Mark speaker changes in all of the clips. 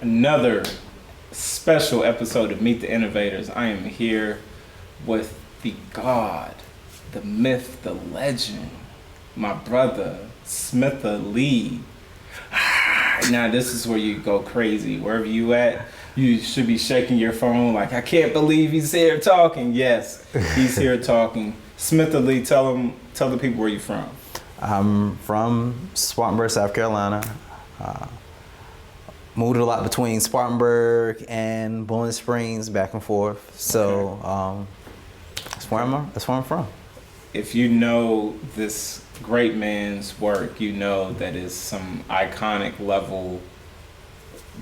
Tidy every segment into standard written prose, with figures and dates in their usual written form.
Speaker 1: Another special episode of Meet the Innovators. I am here with the God, the myth, the legend, my brother, SmithALee. Now this is where you go crazy. Wherever you at, you should be shaking your phone like, I can't believe he's here talking. Yes, he's here talking. SmithALee, tell the people where you're from.
Speaker 2: I'm from Spartanburg, South Carolina. Moved a lot between Spartanburg and Bowling Springs, back and forth. So that's where I'm from.
Speaker 1: If you know this great man's work, you know that is some iconic level,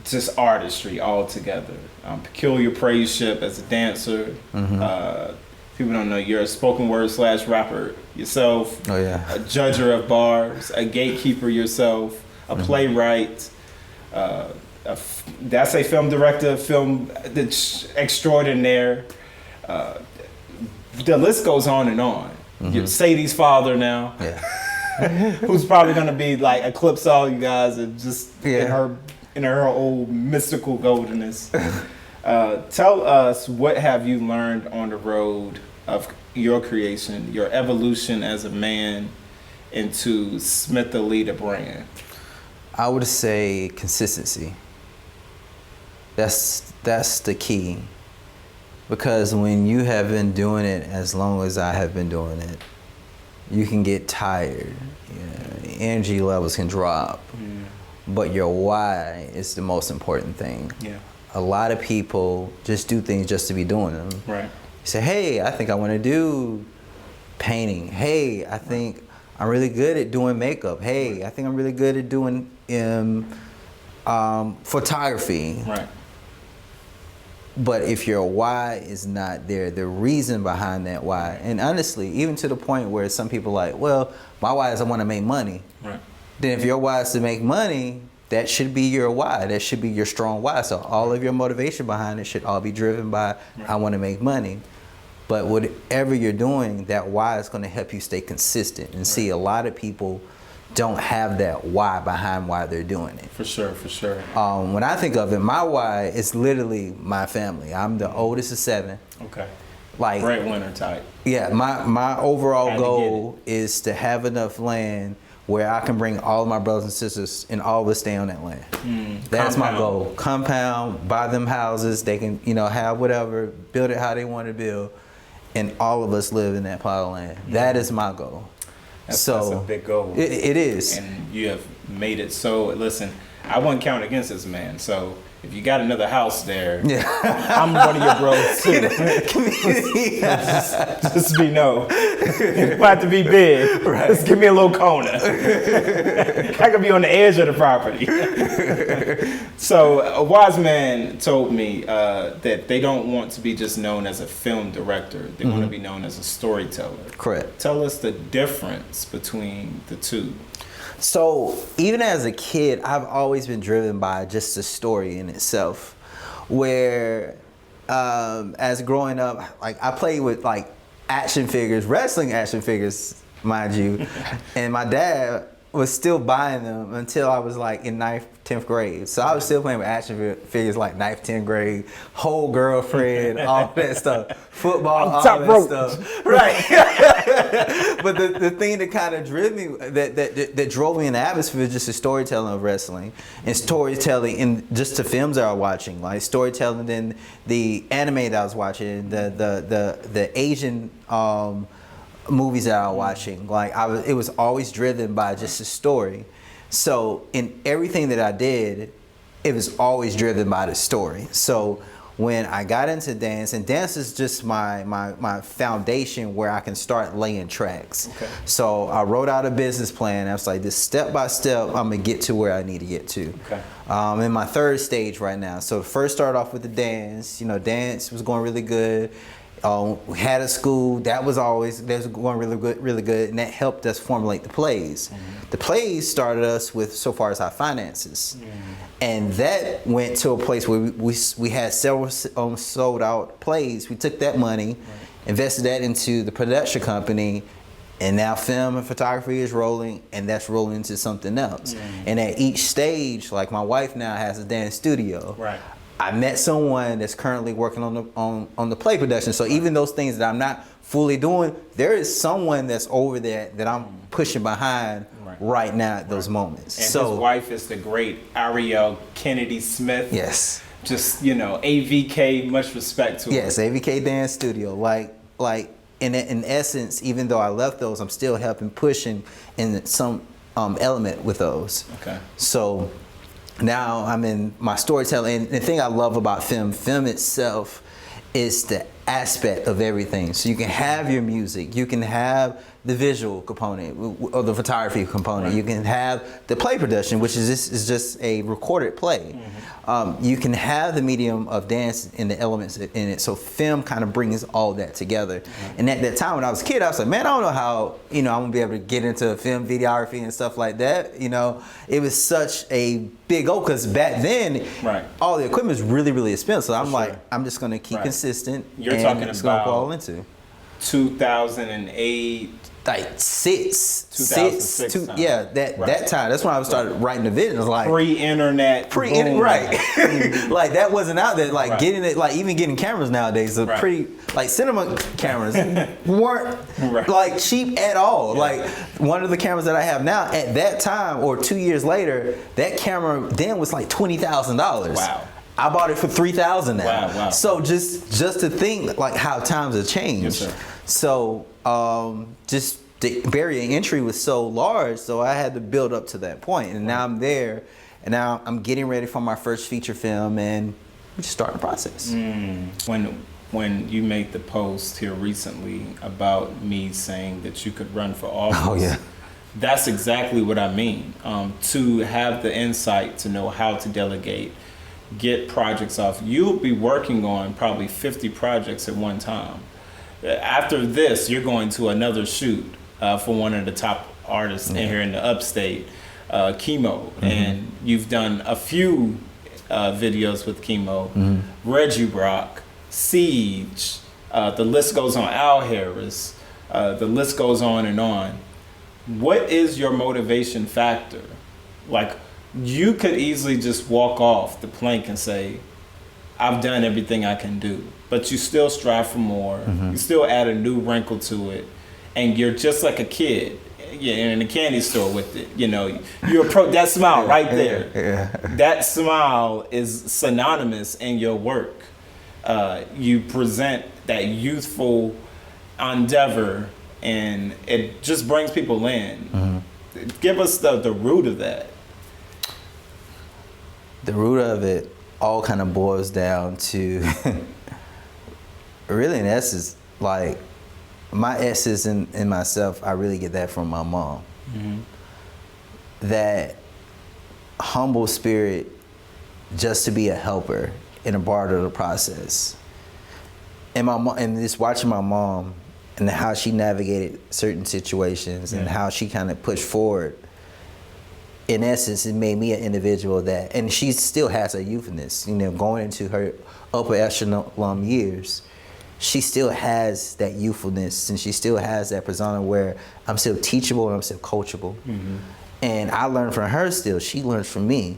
Speaker 1: just artistry altogether. Peculiar Praise-ship as a dancer. People don't know you're a spoken word / rapper yourself.
Speaker 2: Oh yeah. A
Speaker 1: judger of bars, a gatekeeper yourself, a playwright. That's a film director, film that's extraordinaire. The list goes on and on. You're Sadie's father now, who's probably gonna be like eclipse all you guys and just in her old mystical goldenness. Tell us, what have you learned on the road of your creation, your evolution as a man into SmithALee the brand?
Speaker 2: I would say consistency. That's the key. Because when you have been doing it as long as I have been doing it, you can get tired. Energy levels can drop. But your why is the most important thing. A lot of people just do things just to be doing them.
Speaker 1: Right.
Speaker 2: You say, hey, I think I want to do painting. Hey, I think I'm really good at doing makeup. Hey, I think I'm really good at doing photography.
Speaker 1: Right.
Speaker 2: But if your why is not there, the reason behind that why, and honestly, even to the point where some people are like, well, my why is I want to make money.
Speaker 1: Right.
Speaker 2: Then if your why is to make money, that should be your why. That should be your strong why. So all of your motivation behind it should all be driven by, I want to make money. But whatever you're doing, that why is going to help you stay consistent. And see, a lot of people don't have that why behind why they're doing it.
Speaker 1: For sure, for sure.
Speaker 2: When I think of it, my why is literally my family. I'm the oldest of 7.
Speaker 1: Okay.
Speaker 2: Like
Speaker 1: breadwinner type.
Speaker 2: Yeah, my overall goal is to have enough land where I can bring all of my brothers and sisters and all of us stay on that land. That's my goal. Compound, buy them houses, they can, have whatever, build it how they want to build, and all of us live in that plot of land. That is my goal.
Speaker 1: That's a big goal.
Speaker 2: It is.
Speaker 1: And you have made it so, listen, I wouldn't count against this man, so if you got another house there, I'm one of your bros too. just be no. It's about to be big. Right. Just give me a little corner. I could be on the edge of the property. So a wise man told me that they don't want to be just known as a film director. They want to be known as a storyteller.
Speaker 2: Correct.
Speaker 1: Tell us the difference between the two.
Speaker 2: So even as a kid, I've always been driven by just the story in itself, where as growing up, like I played with like action figures, wrestling action figures, mind you, and my dad was still buying them until I was like in 9th, 10th grade. So I was still playing with action figures like 9th, 10th grade, whole girlfriend, all that stuff, football, all that stuff. Right. But the thing that kind of drove me, that drove me in the atmosphere is just the storytelling of wrestling and storytelling in just the films that I was watching, like storytelling in the anime that I was watching, the Asian movies that I was watching. Like it was always driven by just the story. So in everything that I did, it was always driven by the story. So when I got into dance, and dance is just my foundation where I can start laying tracks. Okay. So I wrote out a business plan. I was like, this step by step, I'm gonna get to where I need to get to. Okay. I'm in my 3rd stage right now. So first started off with the dance. Dance was going really good. We had a school that was going really good, and that helped us formulate the plays. The plays started us with So Far As Our Finances, and that went to a place where we had several sold out plays. We took that money, invested that into the production company, and now film and photography is rolling, and that's rolling into something else. And at each stage, like my wife now has a dance studio.
Speaker 1: Right.
Speaker 2: I met someone that's currently working on the play production. So even those things that I'm not fully doing, there is someone that's over there that I'm pushing behind right now at those moments.
Speaker 1: And
Speaker 2: so
Speaker 1: his wife is the great Ariel Kennedy Smith.
Speaker 2: Yes.
Speaker 1: Just, AVK, much respect to her.
Speaker 2: Yes, AVK Dance Studio. Like in essence, even though I left those, I'm still helping pushing in some element with those.
Speaker 1: Okay.
Speaker 2: So now I'm in my storytelling. And the thing I love about film itself is the aspect of everything. So you can have your music, you can have the visual component or the photography component, you can have the play production, which is just a recorded play. You can have the medium of dance and the elements in it. So film kind of brings all that together. And at that time when I was a kid, I was like, man, I don't know how I'm gonna be able to get into film videography and stuff like that. It was such a big goal because back then, all the equipment is really, really expensive. So I'm like, I'm just gonna keep consistent.
Speaker 1: You're talking
Speaker 2: it's gonna
Speaker 1: about
Speaker 2: fall into
Speaker 1: 2008.
Speaker 2: Like six,
Speaker 1: time.
Speaker 2: Yeah, that time. That's when I started writing the videos. Like
Speaker 1: pre-internet,
Speaker 2: right? Like that wasn't out there. Like getting it, like even getting cameras nowadays, are pretty like cinema cameras weren't like cheap at all. Like one of the cameras that I have now, at that time or 2 years later, that camera then was like $20,000.
Speaker 1: Wow.
Speaker 2: I bought it for $3,000 now.
Speaker 1: Wow.
Speaker 2: So just to think like how times have changed.
Speaker 1: Yes, sir.
Speaker 2: So just the barrier to entry was so large, so I had to build up to that point. And now I'm there, and now I'm getting ready for my first feature film, and we just start the process.
Speaker 1: When you made the post here recently about me saying that you could run for office, that's exactly what I mean. To have the insight to know how to delegate, get projects off. You'll be working on probably 50 projects at one time. After this, you're going to another shoot for one of the top artists in here in the Upstate, Chemo, and you've done a few videos with Chemo, Reggie Brock, Siege, the list goes on, Al Harris, the list goes on and on. What is your motivation factor? Like, you could easily just walk off the plank and say, I've done everything I can do, but you still strive for more. You still add a new wrinkle to it, and you're just like a kid, in a candy store with it. You approach that smile right there. That smile is synonymous in your work. You present that youthful endeavor, and it just brings people in. Give us the root of that.
Speaker 2: The root of it all kind of boils down to really in essence, like my essence in myself, I really get that from my mom. That humble spirit just to be a helper and a part of the process. And my mom, and just watching my mom and how she navigated certain situations and how she kind of pushed forward. In essence, it made me an individual that, and she still has her youthness, going into her upper echelon years, she still has that youthfulness, and she still has that persona where I'm still teachable and I'm still coachable. And I learn from her still, she learns from me.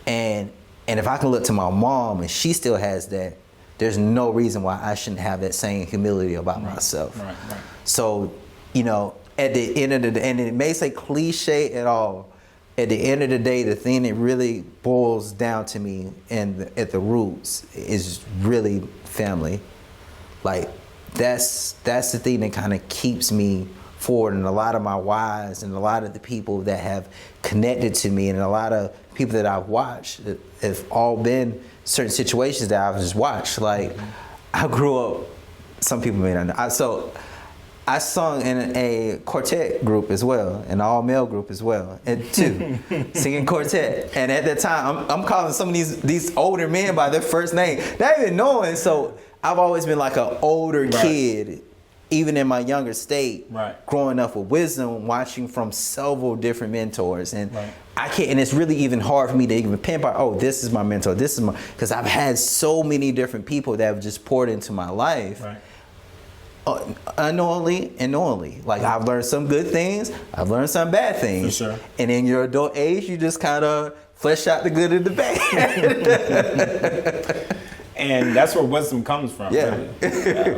Speaker 2: And if I can look to my mom and she still has that, there's no reason why I shouldn't have that same humility about myself. So, at the end of the day, and it may say cliche at all, at the end of the day, the thing that really boils down to me and at the roots is really family. Like that's the thing that kind of keeps me forward, and a lot of my whys and a lot of the people that have connected to me and a lot of people that I've watched have all been certain situations that I've just watched. Like I grew up, some people may not know. I sung in a quartet group as well, an all-male group as well, and two, singing quartet. And at that time, I'm calling some of these older men by their first name, not even knowing. So I've always been like an older kid, even in my younger state, growing up with wisdom, watching from several different mentors. And I can't, and it's really even hard for me to even pinpoint, oh, this is my mentor, this is my, because I've had so many different people that have just poured into my life. Unknowingly and knowingly. Like I've learned some good things, I've learned some bad things. And in your adult age, you just kind of flesh out the good and the bad.
Speaker 1: And that's where wisdom comes from. Really.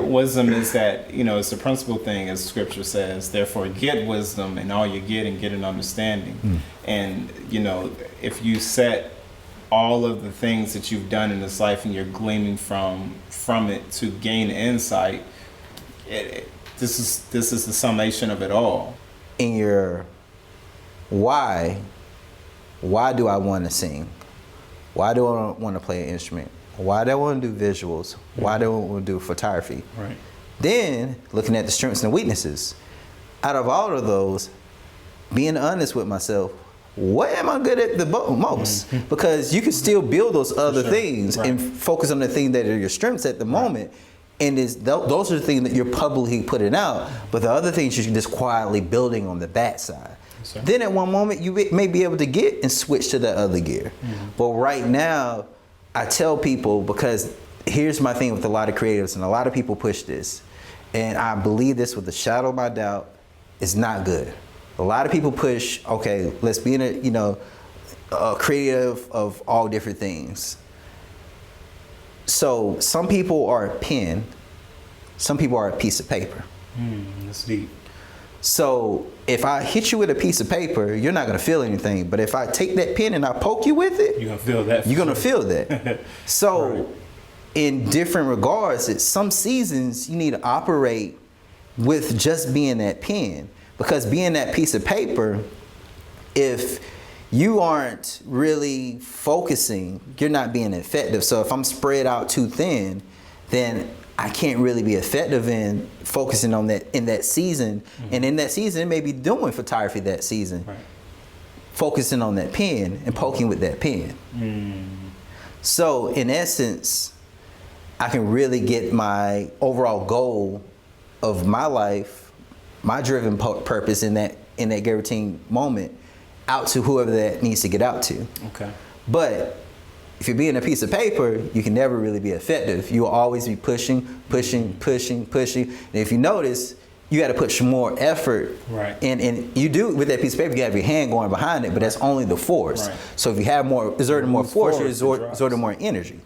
Speaker 1: Wisdom is that, you know, it's the principal thing, as scripture says, therefore get wisdom, and all you get and get an understanding. And, you know, if you set all of the things that you've done in this life and you're gleaming from it to gain insight, this is the summation of it all.
Speaker 2: In your why do I want to sing? Why do I want to play an instrument? Why do I want to do visuals? Why do I want to do photography? Then looking at the strengths and weaknesses. Out of all of those, being honest with myself, what am I good at the most? Because you can still build those other things and focus on the things that are your strengths at the moment. And those are the things that you're publicly putting out, but the other things you're just quietly building on the backside. Then at one moment you may be able to get and switch to the other gear. But right now, I tell people, because here's my thing with a lot of creatives, and a lot of people push this, and I believe this with a shadow of my doubt, it's not good. A lot of people push, okay, let's be a creative of all different things. So some people are a pen, some people are a piece of paper.
Speaker 1: That's deep.
Speaker 2: So if I hit you with a piece of paper, you're not gonna feel anything. But if I take that pen and I poke you with it,
Speaker 1: you're gonna feel that.
Speaker 2: You're gonna feel that. So in different regards, at some seasons you need to operate with just being that pen. Because being that piece of paper, if you aren't really focusing, you're not being effective. So if I'm spread out too thin, then I can't really be effective in focusing on that in that season. And in that season, it may be doing photography that season, focusing on that pen and poking with that pen. So in essence, I can really get my overall goal of my life, my driven purpose in that guaranteed moment, out to whoever that needs to get out to. But if you're being a piece of paper, you can never really be effective. You'll always be pushing. And if you notice, you got to put some more effort. And you do with that piece of paper, you have your hand going behind it, but that's only the force. So if you have exerting more force, you're exerting more energy.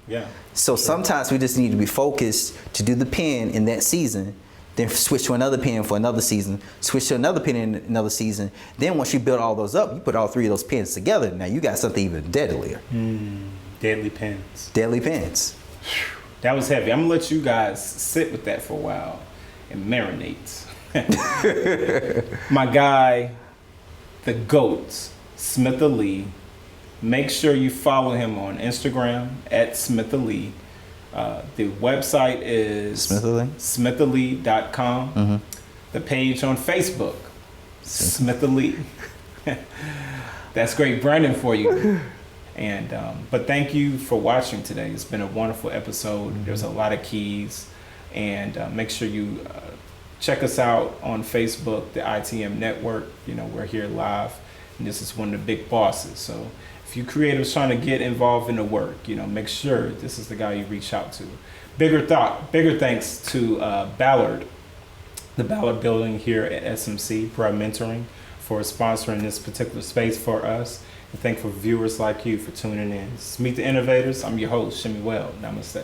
Speaker 2: So sometimes we just need to be focused to do the pen in that season, then switch to another pen for another season, switch to another pen in another season. Then once you build all those up, you put all three of those pens together. Now you got something even deadlier.
Speaker 1: Deadly pens.
Speaker 2: Deadly pens.
Speaker 1: That was heavy. I'm gonna let you guys sit with that for a while and marinate. My guy, the GOAT, SmithALee. Make sure you follow him on Instagram at SmithALee. The website is SmithALee.com. The page on Facebook, SmithALee. That's great branding for you. And but thank you for watching today. It's been a wonderful episode. There's a lot of keys, and make sure you check us out on Facebook, the ITM Network. You know, we're here live, and this is one of the big bosses. So if you creatives trying to get involved in the work, you know, make sure this is the guy you reach out to. Bigger thanks to Ballard, the Ballard Building here at SMC, Bruh Mentoring, for sponsoring this particular space for us. And thankful viewers like you for tuning in. This is Meet the Innovators. I'm your host, Shemuel Namaste.